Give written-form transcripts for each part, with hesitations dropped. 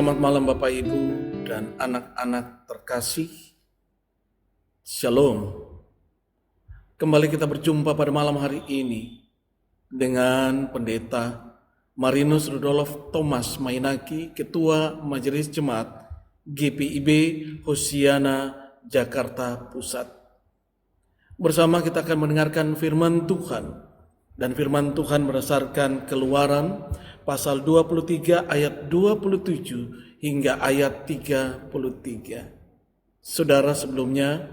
Selamat malam Bapak Ibu dan anak-anak terkasih. Shalom. Kembali kita berjumpa pada malam hari ini dengan Pendeta Marinus Rudolf Thomas Mainaki, Ketua Majelis Jemaat GPIB Hosiana Jakarta Pusat. Bersama kita akan mendengarkan firman Tuhan, dan firman Tuhan berdasarkan Keluaran pasal 23 ayat 27 hingga ayat 33. Saudara, sebelumnya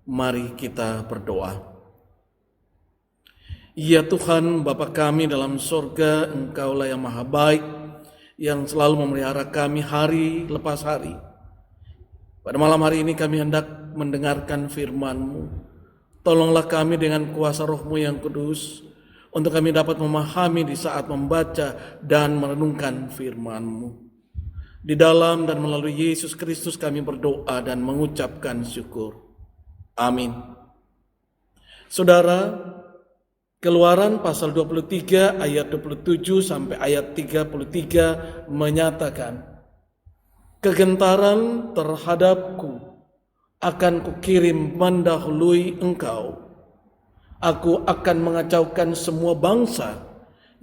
mari kita berdoa. Ya Tuhan, Bapa kami dalam sorga, Engkaulah yang maha baik, yang selalu memelihara kami hari lepas hari. Pada malam hari ini kami hendak mendengarkan firman-Mu. Tolonglah kami dengan kuasa Roh-Mu yang kudus, untuk kami dapat memahami di saat membaca dan merenungkan firman-Mu. Di dalam dan melalui Yesus Kristus kami berdoa dan mengucapkan syukur. Amin. Saudara, Keluaran pasal 23 ayat 27 sampai ayat 33 menyatakan, "Kegentaran terhadapku akan kukirim mendahului engkau. Aku akan mengacaukan semua bangsa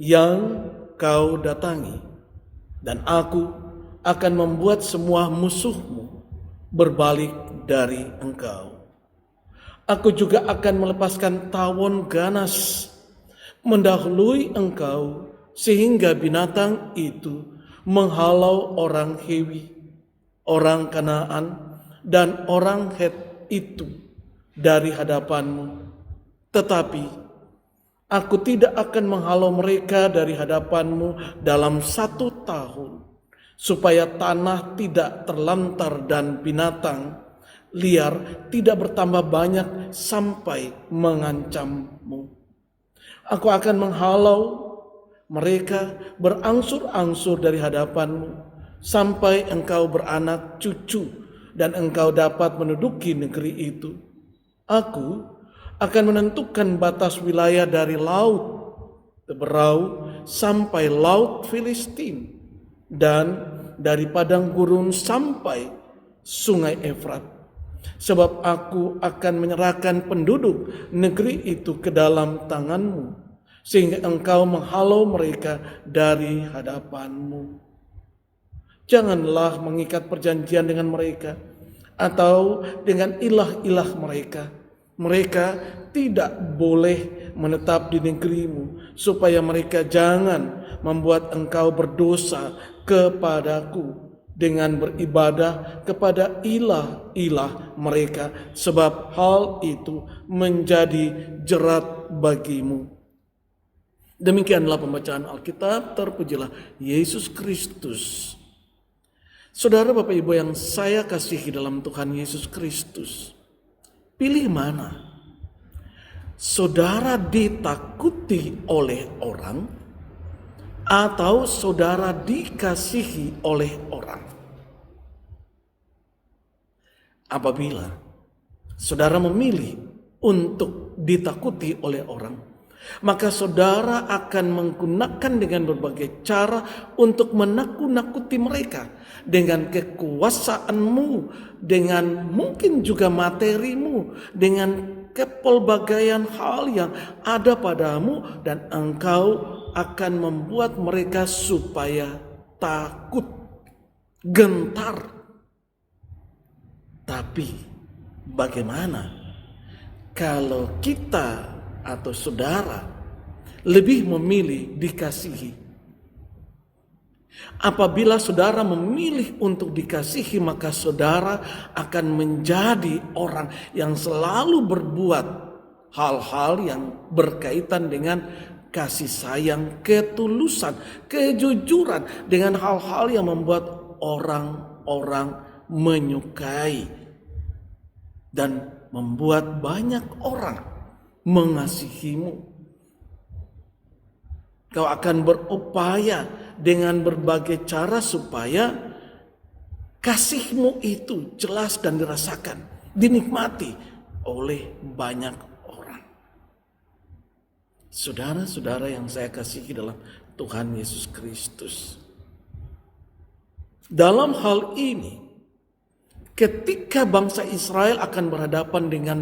yang kau datangi, dan aku akan membuat semua musuhmu berbalik dari engkau. Aku juga akan melepaskan tawon ganas mendahului engkau, sehingga binatang itu menghalau orang Hewi, orang Kanaan, dan orang Het itu dari hadapanmu. Tetapi aku tidak akan menghalau mereka dari hadapanmu dalam 1 tahun, supaya tanah tidak terlantar dan binatang liar tidak bertambah banyak sampai mengancammu. Aku akan menghalau mereka berangsur-angsur dari hadapanmu, sampai engkau beranak cucu dan engkau dapat menduduki negeri itu. Aku akan menentukan batas wilayah dari laut Teberau sampai laut Filistin, dan dari padang gurun sampai sungai Efrat. Sebab aku akan menyerahkan penduduk negeri itu ke dalam tanganmu, sehingga engkau menghalau mereka dari hadapanmu. Janganlah mengikat perjanjian dengan mereka, atau dengan ilah-ilah mereka. Mereka tidak boleh menetap di negerimu, supaya mereka jangan membuat engkau berdosa kepadaku dengan beribadah kepada ilah-ilah mereka, sebab hal itu menjadi jerat bagimu." Demikianlah pembacaan Alkitab. Terpujilah Yesus Kristus. Saudara, Bapak Ibu yang saya kasihi dalam Tuhan Yesus Kristus, pilih mana? Saudara ditakuti oleh orang, atau saudara dikasihi oleh orang? Apabila saudara memilih untuk ditakuti oleh orang, maka saudara akan menggunakan dengan berbagai cara untuk menakut-nakuti mereka, dengan kekuasaanmu, dengan mungkin juga materimu, dengan kepelbagaian hal yang ada padamu, dan engkau akan membuat mereka supaya takut, gentar. Tapi bagaimana kalau kita atau saudara lebih memilih dikasihi? Apabila saudara memilih untuk dikasihi, maka saudara akan menjadi orang yang selalu berbuat hal-hal yang berkaitan dengan kasih sayang, ketulusan, kejujuran, dengan hal-hal yang membuat orang-orang menyukai dan membuat banyak orang mengasihimu. Kau akan berupaya dengan berbagai cara supaya kasihmu itu jelas dan dirasakan, dinikmati oleh banyak orang. Saudara-saudara yang saya kasihi dalam Tuhan Yesus Kristus, Dalam hal ini, ketika bangsa Israel akan berhadapan dengan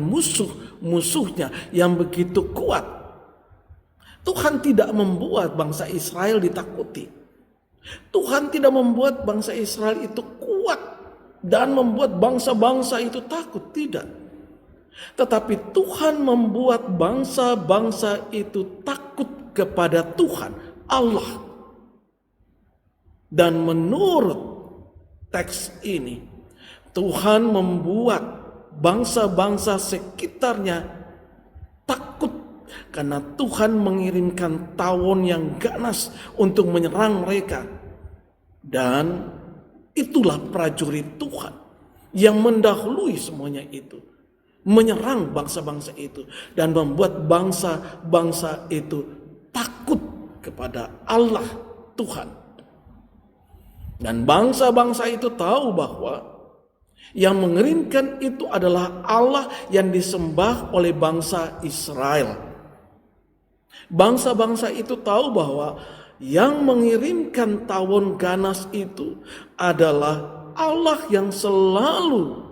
musuhnya yang begitu kuat, Tuhan tidak membuat bangsa Israel ditakuti. Tuhan tidak membuat bangsa Israel itu kuat dan membuat bangsa-bangsa itu takut, tidak. Tetapi Tuhan membuat bangsa-bangsa itu takut kepada Tuhan, Allah. Dan menurut teks ini, Tuhan membuat bangsa-bangsa sekitarnya takut karena Tuhan mengirimkan tawon yang ganas untuk menyerang mereka. Dan itulah prajurit Tuhan yang mendahului semuanya itu, menyerang bangsa-bangsa itu dan membuat bangsa-bangsa itu takut kepada Allah Tuhan. Dan bangsa-bangsa itu tahu bahwa yang mengirimkan itu adalah Allah yang disembah oleh bangsa Israel. Bangsa-bangsa itu tahu bahwa yang mengirimkan tawon ganas itu adalah Allah yang selalu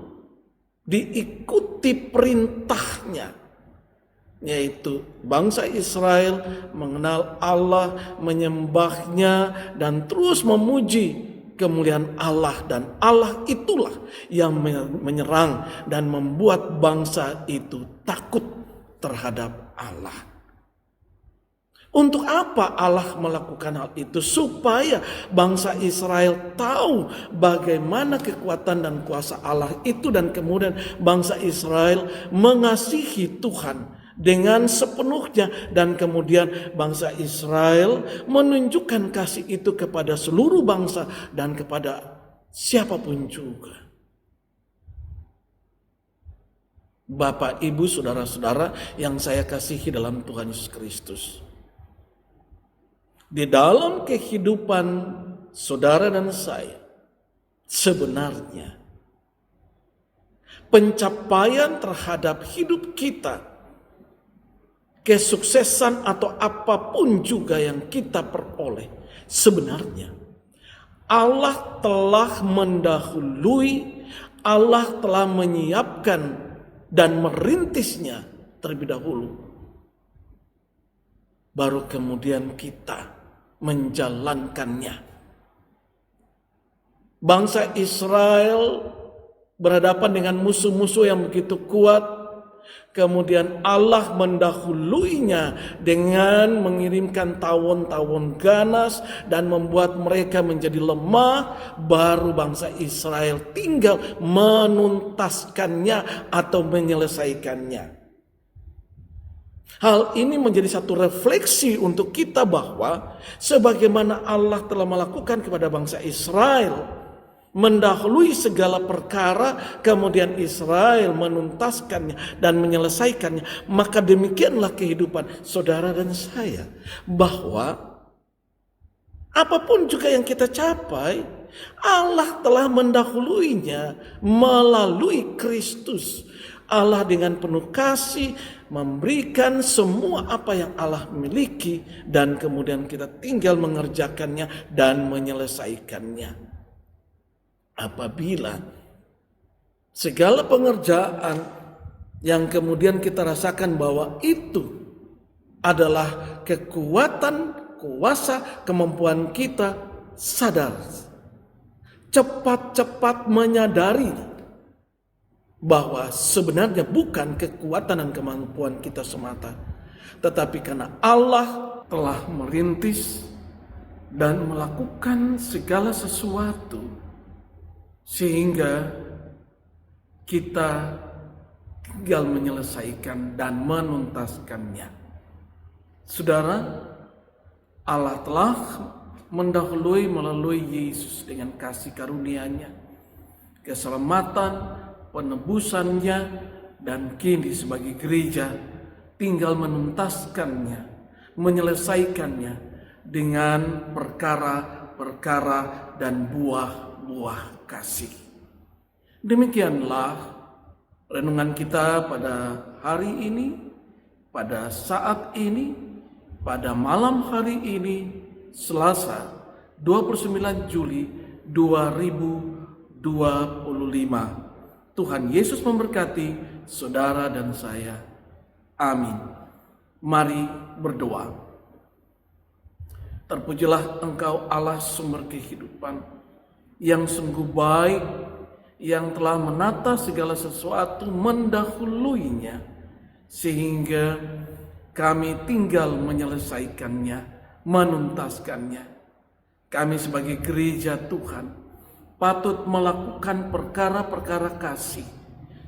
diikuti perintahnya, yaitu bangsa Israel mengenal Allah, menyembahnya, dan terus memuji kemuliaan Allah. Dan Allah itulah yang menyerang dan membuat bangsa itu takut terhadap Allah. Untuk apa Allah melakukan hal itu? Supaya bangsa Israel tahu bagaimana kekuatan dan kuasa Allah itu, dan kemudian bangsa Israel mengasihi Tuhan dengan sepenuhnya, dan kemudian bangsa Israel menunjukkan kasih itu kepada seluruh bangsa dan kepada siapapun juga. Bapak, Ibu, saudara-saudara yang saya kasihi dalam Tuhan Yesus Kristus, di dalam kehidupan saudara dan saya, sebenarnya pencapaian terhadap hidup kita, kesuksesan atau apapun juga yang kita peroleh, sebenarnya Allah telah mendahului, Allah telah menyiapkan dan merintisnya terlebih dahulu. Baru kemudian kita menjalankannya. Bangsa Israel berhadapan dengan musuh-musuh yang begitu kuat. Kemudian Allah mendahuluinya dengan mengirimkan tawon-tawon ganas dan membuat mereka menjadi lemah. Baru bangsa Israel tinggal menuntaskannya atau menyelesaikannya. Hal ini menjadi satu refleksi untuk kita bahwa sebagaimana Allah telah melakukan kepada bangsa Israel, mendahului segala perkara, kemudian Israel menuntaskannya dan menyelesaikannya, maka demikianlah kehidupan saudara dan saya, bahwa apapun juga yang kita capai, Allah telah mendahuluinya melalui Kristus. Allah dengan penuh kasih memberikan semua apa yang Allah miliki, dan kemudian kita tinggal mengerjakannya dan menyelesaikannya. Apabila segala pengerjaan yang kemudian kita rasakan bahwa itu adalah kekuatan, kuasa, kemampuan kita, sadar, cepat-cepat menyadari bahwa sebenarnya bukan kekuatan dan kemampuan kita semata, tetapi karena Allah telah merintis dan melakukan segala sesuatu sehingga kita tinggal menyelesaikan dan menuntaskannya. Saudara, Allah telah mendahului melalui Yesus dengan kasih karunia-Nya, keselamatan, penebusannya, dan kini sebagai gereja tinggal menuntaskannya, menyelesaikannya dengan perkara-perkara dan buah-buah kasih. Demikianlah renungan kita pada hari ini, pada saat ini, pada malam hari ini, Selasa 29 Juli 2025. Tuhan Yesus memberkati saudara dan saya. Amin. Mari berdoa. Terpujilah Engkau Allah sumber kehidupan, yang sungguh baik, yang telah menata segala sesuatu mendahuluinya, sehingga kami tinggal menyelesaikannya, menuntaskannya. Kami sebagai gereja Tuhan patut melakukan perkara-perkara kasih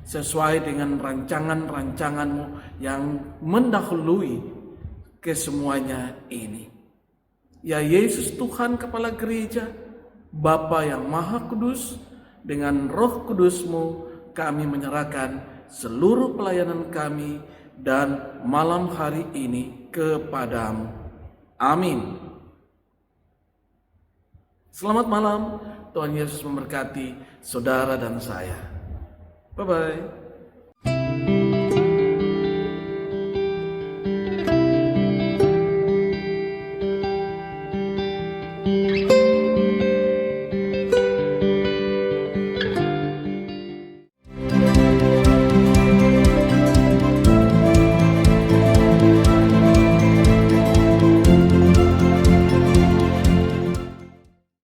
sesuai dengan rancangan-rancangan-Mu yang mendahului kesemuanya ini. Ya Yesus Tuhan Kepala Gereja, Bapa yang Maha Kudus, dengan Roh Kudus-Mu kami menyerahkan seluruh pelayanan kami dan malam hari ini kepadamu. Amin. Selamat malam, Tuhan Yesus memberkati saudara dan saya. Bye-bye.